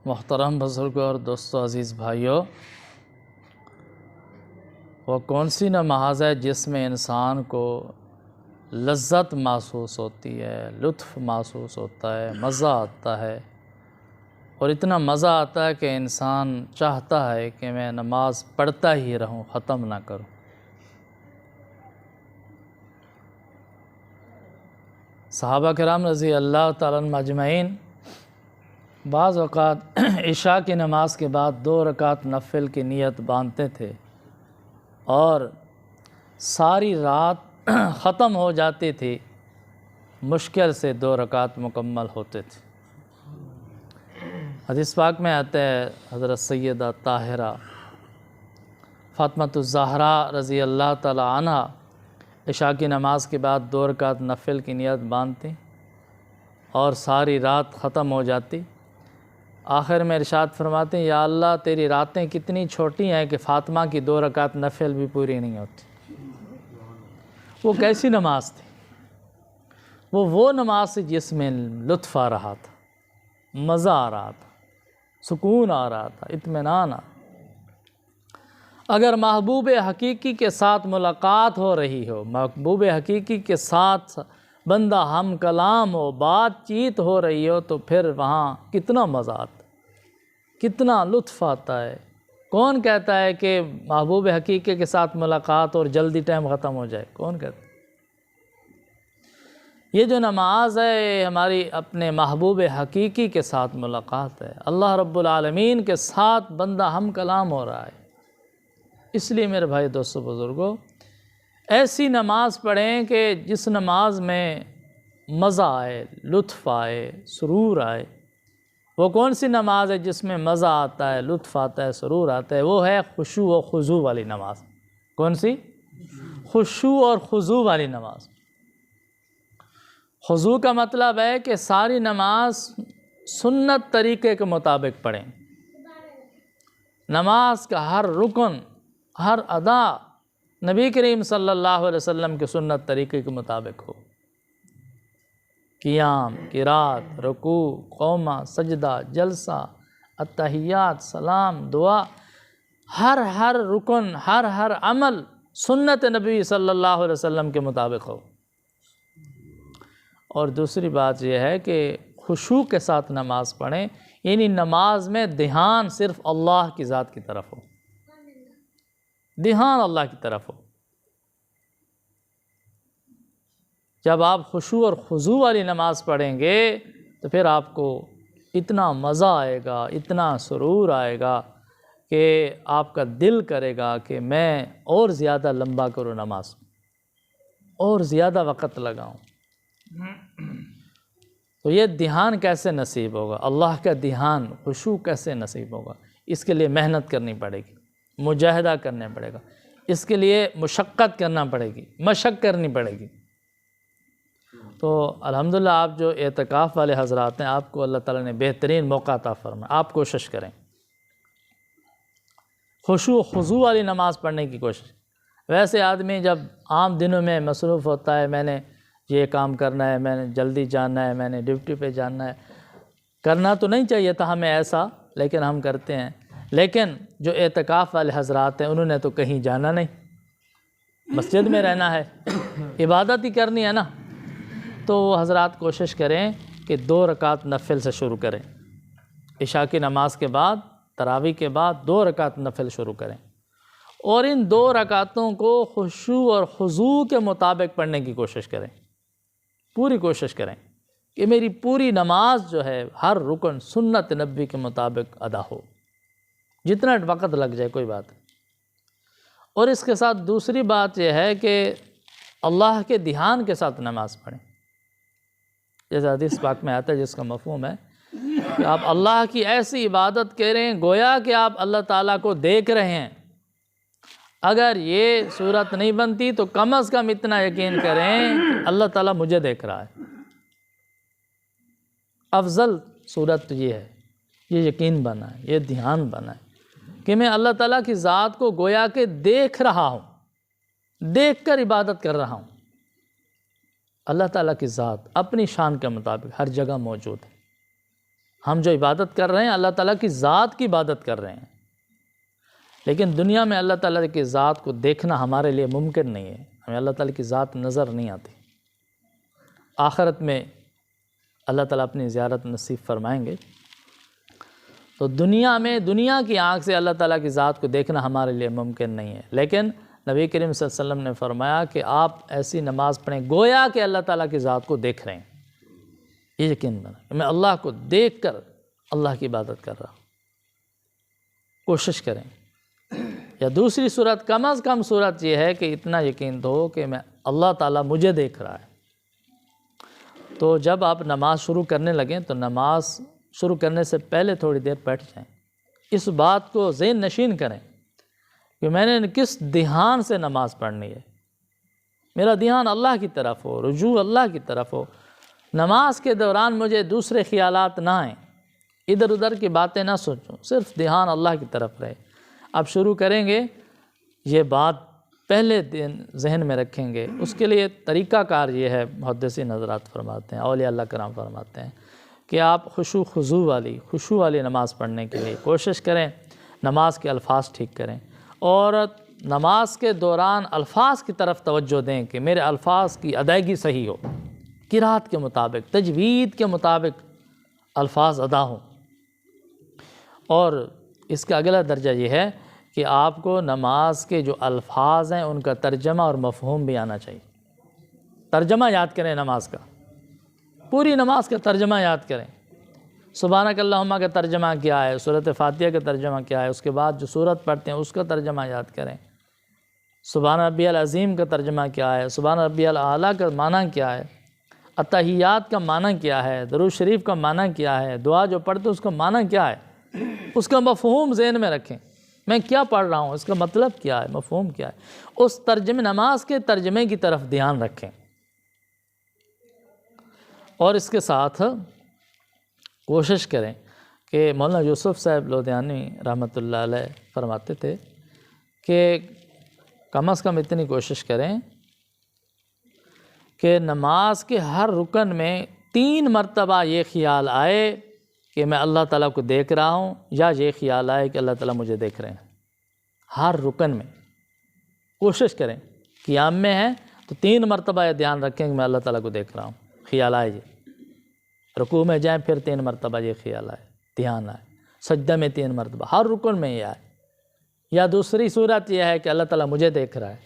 محترم بزرگوں اور دوستو عزیز بھائیوں، وہ کون سی نماز ہے جس میں انسان کو لذت محسوس ہوتی ہے، لطف محسوس ہوتا ہے، مزہ آتا ہے، اور اتنا مزہ آتا ہے کہ انسان چاہتا ہے کہ میں نماز پڑھتا ہی رہوں، ختم نہ کروں۔ صحابہ کرام رضی اللہ تعالیٰ عنہم اجمعین بعض اوقات عشاء کی نماز کے بعد 2 رکعت نفل کی نیت باندھتے تھے اور ساری رات ختم ہو جاتی تھی، مشکل سے 2 رکعت مکمل ہوتے تھے۔ حدیث پاک میں آتا ہے حضرت سیدہ طاہرہ فاطمۃ الزہرا رضی اللہ تعالی عنہ عشاء کی نماز کے بعد 2 رکعت نفل کی نیت باندھتی اور ساری رات ختم ہو جاتی۔ آخر میں ارشاد فرماتے ہیں، یا اللہ تیری راتیں کتنی چھوٹی ہیں کہ فاطمہ کی 2 رکعت نفل بھی پوری نہیں ہوتی۔ وہ کیسی نماز تھی؟ وہ نماز تھی جس میں لطف آ رہا تھا، مزہ آ رہا تھا، سکون آ رہا تھا، اطمینان آ رہا۔ اگر محبوب حقیقی کے ساتھ ملاقات ہو رہی ہو، محبوب حقیقی کے ساتھ بندہ ہم کلام ہو، بات چیت ہو رہی ہو، تو پھر وہاں کتنا مزہ آتا ہے، کتنا لطف آتا ہے۔ کون کہتا ہے کہ محبوب حقیقی کے ساتھ ملاقات اور جلدی ٹائم ختم ہو جائے؟ کون کہتا ہے؟ یہ جو نماز ہے ہماری اپنے محبوب حقیقی کے ساتھ ملاقات ہے، اللہ رب العالمین کے ساتھ بندہ ہم کلام ہو رہا ہے۔ اس لیے میرے بھائی دوستو بزرگوں، ایسی نماز پڑھیں کہ جس نماز میں مزہ آئے، لطف آئے، سرور آئے۔ وہ کون سی نماز ہے جس میں مزہ آتا ہے، لطف آتا ہے، سرور آتا ہے؟ وہ ہے خشوع و خضوع والی نماز۔ کون سی؟ خشوع اور خضوع والی نماز۔ خضوع کا مطلب ہے کہ ساری نماز سنت طریقے کے مطابق پڑھیں، نماز کا ہر رکن، ہر ادا نبی کریم صلی اللہ علیہ وسلم کے سنت طریقے کے مطابق ہو۔ قیام، قرات، رکوع، قومہ، سجدہ، جلسہ، التحیات، سلام، دعا، ہر رکن، ہر عمل سنت نبی صلی اللہ علیہ وسلم کے مطابق ہو۔ اور دوسری بات یہ ہے کہ خشوع کے ساتھ نماز پڑھیں، یعنی نماز میں دھیان صرف اللہ کی ذات کی طرف ہو، دھیان اللہ کی طرف ہو۔ جب آپ خشوع اور خضوع والی نماز پڑھیں گے تو پھر آپ کو اتنا مزہ آئے گا، اتنا سرور آئے گا کہ آپ کا دل کرے گا کہ میں اور زیادہ لمبا کروں نماز، اور زیادہ وقت لگاؤں۔ تو یہ دھیان کیسے نصیب ہوگا؟ اللہ کا دھیان، خشوع کیسے نصیب ہوگا؟ اس کے لیے محنت کرنی پڑے گی، مجاہدہ کرنا پڑے گا، اس کے لیے مشقت کرنا پڑے گی، مشق کرنی پڑے گی۔ تو الحمدللہ آپ جو اعتکاف والے حضرات ہیں، آپ کو اللہ تعالیٰ نے بہترین موقع عطا فرمایا، آپ کوشش کریں، خشوع و خضوع والی نماز پڑھنے کی کوشش۔ ویسے آدمی جب عام دنوں میں مصروف ہوتا ہے، میں نے یہ کام کرنا ہے، میں نے جلدی جانا ہے، میں نے ڈیوٹی پہ جانا ہے، کرنا تو نہیں چاہیے تھا ہمیں ایسا، لیکن ہم کرتے ہیں۔ لیکن جو اعتکاف والے حضرات ہیں، انہوں نے تو کہیں جانا نہیں، مسجد میں رہنا ہے، عبادت ہی کرنی ہے نا۔ تو وہ حضرات کوشش کریں کہ 2 رکعت نفل سے شروع کریں، عشاء کی نماز کے بعد، تراویح کے بعد 2 رکعت نفل شروع کریں، اور ان 2 رکعتوں کو خشوع اور خضوع کے مطابق پڑھنے کی کوشش کریں، پوری کوشش کریں کہ میری پوری نماز جو ہے ہر رکن سنت نبی کے مطابق ادا ہو، جتنا وقت لگ جائے کوئی بات نہیں۔ اور اس کے ساتھ دوسری بات یہ ہے کہ اللہ کے دھیان کے ساتھ نماز پڑھیں، جیسے حدیث پاک میں آتا ہے جس کا مفہوم ہے کہ آپ اللہ کی ایسی عبادت کریں گویا کہ آپ اللہ تعالیٰ کو دیکھ رہے ہیں۔ اگر یہ صورت نہیں بنتی تو کم از کم اتنا یقین کریں کہ اللہ تعالیٰ مجھے دیکھ رہا ہے۔ افضل صورت یہ ہے، یہ یقین بنا ہے، یہ دھیان بنا ہے کہ میں اللہ تعالیٰ کی ذات کو گویا کہ دیکھ رہا ہوں، دیکھ کر عبادت کر رہا ہوں۔ اللہ تعالیٰ کی ذات اپنی شان کے مطابق ہر جگہ موجود ہے، ہم جو عبادت کر رہے ہیں اللہ تعالیٰ کی ذات کی عبادت کر رہے ہیں، لیکن دنیا میں اللہ تعالیٰ کی ذات کو دیکھنا ہمارے لیے ممکن نہیں ہے، ہمیں اللہ تعالیٰ کی ذات نظر نہیں آتی۔ آخرت میں اللہ تعالیٰ اپنی زیارت نصیب فرمائیں گے، تو دنیا میں دنیا کی آنکھ سے اللہ تعالیٰ کی ذات کو دیکھنا ہمارے لیے ممکن نہیں ہے، لیکن نبی کریم صلی اللہ علیہ وسلم نے فرمایا کہ آپ ایسی نماز پڑھیں گویا کہ اللہ تعالیٰ کی ذات کو دیکھ رہے ہیں، یہ یقین بنا کہ میں اللہ کو دیکھ کر اللہ کی عبادت کر رہا ہوں۔ کوشش کریں، یا دوسری صورت کم از کم صورت یہ ہے کہ اتنا یقین ہو کہ میں اللہ تعالیٰ مجھے دیکھ رہا ہے۔ تو جب آپ نماز شروع کرنے لگیں تو نماز شروع کرنے سے پہلے تھوڑی دیر بیٹھ جائیں، اس بات کو ذہن نشین کریں کہ میں نے کس دھیان سے نماز پڑھنی ہے، میرا دھیان اللہ کی طرف ہو، رجوع اللہ کی طرف ہو، نماز کے دوران مجھے دوسرے خیالات نہ آئیں، ادھر ادھر کی باتیں نہ سوچوں، صرف دھیان اللہ کی طرف رہے۔ آپ شروع کریں گے، یہ بات پہلے دن ذہن میں رکھیں گے، اس کے لیے طریقہ کار یہ ہے، محدثین حضرات فرماتے ہیں، اولیاء اللہ کرام فرماتے ہیں کہ آپ خشوع والی نماز پڑھنے کے لیے کوشش کریں، نماز کے الفاظ ٹھیک کریں، اور نماز کے دوران الفاظ کی طرف توجہ دیں کہ میرے الفاظ کی ادائیگی صحیح ہو، قرات کے مطابق، تجوید کے مطابق الفاظ ادا ہوں۔ اور اس کا اگلا درجہ یہ ہے کہ آپ کو نماز کے جو الفاظ ہیں ان کا ترجمہ اور مفہوم بھی آنا چاہیے۔ ترجمہ یاد کریں نماز کا، پوری نماز کا ترجمہ یاد کریں، سبحانک اللہم کا ترجمہ کیا ہے، سورۃ فاتحہ کا ترجمہ کیا ہے، اس کے بعد جو سورت پڑھتے ہیں اس کا ترجمہ یاد کریں، سبحان ربی العظیم کا ترجمہ کیا ہے، سبحان ربی الاعلیٰ کا معنی کیا ہے، اتحیات کا معنی کیا ہے، درود شریف کا معنی کیا ہے، دعا جو پڑھتے ہیں اس کا معنی کیا ہے، اس کا مفہوم ذہن میں رکھیں، میں کیا پڑھ رہا ہوں، اس کا مطلب کیا ہے، مفہوم کیا ہے، اس نماز کے ترجمے کی طرف دھیان رکھیں۔ اور اس کے ساتھ کوشش کریں کہ مولانا یوسف صاحب لدھیانوی رحمۃ اللہ علیہ فرماتے تھے کہ کم از کم اتنی کوشش کریں کہ نماز کے ہر رکن میں 3 مرتبہ یہ خیال آئے کہ میں اللہ تعالیٰ کو دیکھ رہا ہوں، یا یہ خیال آئے کہ اللہ تعالیٰ مجھے دیکھ رہے ہیں۔ ہر رکن میں کوشش کریں، قیام میں ہے تو 3 مرتبہ یہ دھیان رکھیں کہ میں اللہ تعالیٰ کو دیکھ رہا ہوں، خیال آئے جی، رکوع میں جائیں پھر 3 مرتبہ یہ خیال آئے، دھیان آئے، سجدہ میں 3 مرتبہ، ہر رکن میں یہ آئے۔ یا دوسری صورت یہ ہے کہ اللہ تعالیٰ مجھے دیکھ رہا ہے،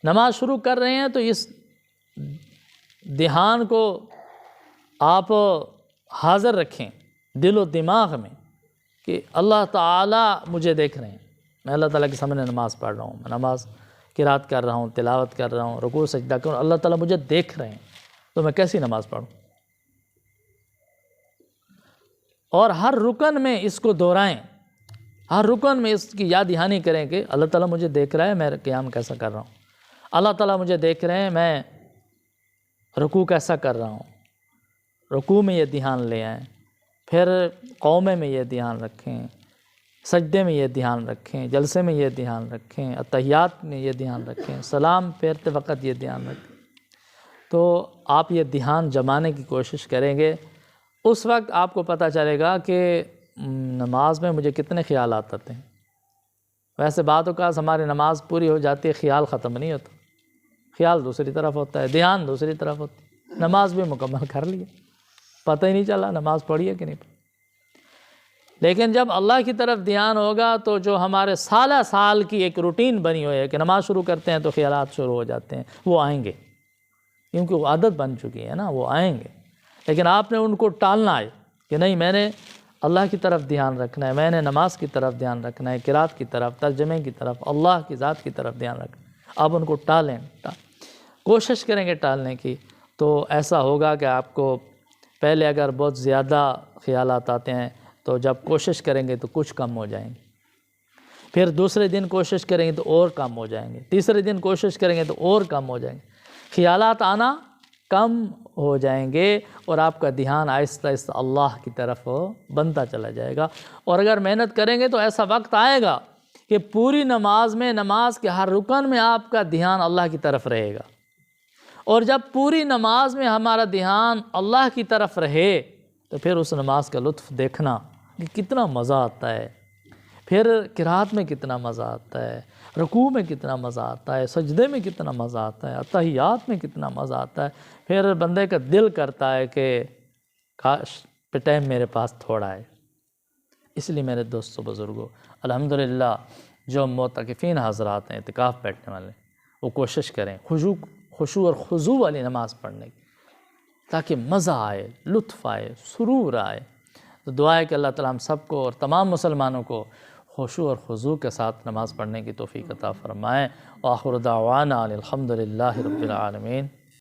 نماز شروع کر رہے ہیں تو اس دھیان کو آپ حاضر رکھیں دل و دماغ میں کہ اللہ تعالیٰ مجھے دیکھ رہے ہیں، میں اللہ تعالیٰ کے سامنے نماز پڑھ رہا ہوں، میں نماز قرات کر رہا ہوں، تلاوت کر رہا ہوں، رکوع سجدہ کر رہا ہوں، اللہ تعالیٰ مجھے دیکھ رہے ہیں، تو میں کیسی نماز پڑھوں؟ اور ہر رکن میں اس کو دہرائیں، ہر رکن میں اس کی یاد دہانی کریں کہ اللہ تعالیٰ مجھے دیکھ رہا ہے، میں قیام کیسا کر رہا ہوں، اللہ تعالیٰ مجھے دیکھ رہے ہیں، میں رکوع کیسا کر رہا ہوں، رکوع میں یہ دھیان لے آئیں، پھر قومے میں یہ دھیان رکھیں، سجدے میں یہ دھیان رکھیں، جلسے میں یہ دھیان رکھیں، اتحیات میں یہ دھیان رکھیں، سلام پھیرتے وقت یہ دھیان رکھیں۔ تو آپ یہ دھیان جمانے کی کوشش کریں گے، اس وقت آپ کو پتہ چلے گا کہ نماز میں مجھے کتنے خیالات آتے ہیں۔ ویسے بعض اوقات ہماری نماز پوری ہو جاتی ہے، خیال ختم نہیں ہوتا، خیال دوسری طرف ہوتا ہے، دھیان دوسری طرف ہوتا ہے، نماز بھی مکمل کر لی، پتہ ہی نہیں چلا نماز پڑھی ہے کہ نہیں پڑھی۔ لیکن جب اللہ کی طرف دھیان ہوگا تو جو ہمارے سالہ سال کی ایک روٹین بنی ہوئی ہے کہ نماز شروع کرتے ہیں تو خیالات شروع ہو جاتے ہیں، وہ آئیں گے، کیونکہ وہ عادت بن چکی ہے نا، وہ آئیں گے۔ لیکن آپ نے ان کو ٹالنا ہے کہ نہیں، میں نے اللہ کی طرف دھیان رکھنا ہے، میں نے نماز کی طرف دھیان رکھنا ہے، قرات کی طرف، ترجمے کی طرف، اللہ کی ذات کی طرف دھیان رکھنا ہے۔ آپ ان کو ٹالیں، کوشش کریں گے ٹالنے کی، تو ایسا ہوگا کہ آپ کو پہلے اگر بہت زیادہ خیالات آتے ہیں تو جب کوشش کریں گے تو کچھ کم ہو جائیں گے، پھر دوسرے دن کوشش کریں گے تو اور کم ہو جائیں گے، تیسرے دن کوشش کریں گے تو اور کم ہو جائیں گے، خیالات آنا کم ہو جائیں گے، اور آپ کا دھیان آہستہ آہستہ اللہ کی طرف بنتا چلا جائے گا۔ اور اگر محنت کریں گے تو ایسا وقت آئے گا کہ پوری نماز میں، نماز کے ہر رکن میں آپ کا دھیان اللہ کی طرف رہے گا، اور جب پوری نماز میں ہمارا دھیان اللہ کی طرف رہے تو پھر اس نماز کا لطف دیکھنا کہ کتنا مزہ آتا ہے، پھر قرات میں کتنا مزہ آتا ہے، رکوع میں کتنا مزہ آتا ہے، سجدے میں کتنا مزہ آتا ہے، اتحیات میں کتنا مزہ آتا ہے، پھر بندے کا دل کرتا ہے کہ کاش پہ ٹائم میرے پاس تھوڑا ہے۔ اس لیے میرے دوستو بزرگوں، الحمدللہ جو معتکفین حضرات ہیں، اعتکاف بیٹھنے والے، وہ کوشش کریں خشوع اور خضوع والی نماز پڑھنے کی، تاکہ مزہ آئے، لطف آئے، سرور آئے۔ تو دعا ہے کہ اللہ تعالیٰ ہم سب کو اور تمام مسلمانوں کو خشوع اور خضوع کے ساتھ نماز پڑھنے کی توفیق عطا فرمائیں۔ وآخر دعوانا الحمدللہ رب العالمین۔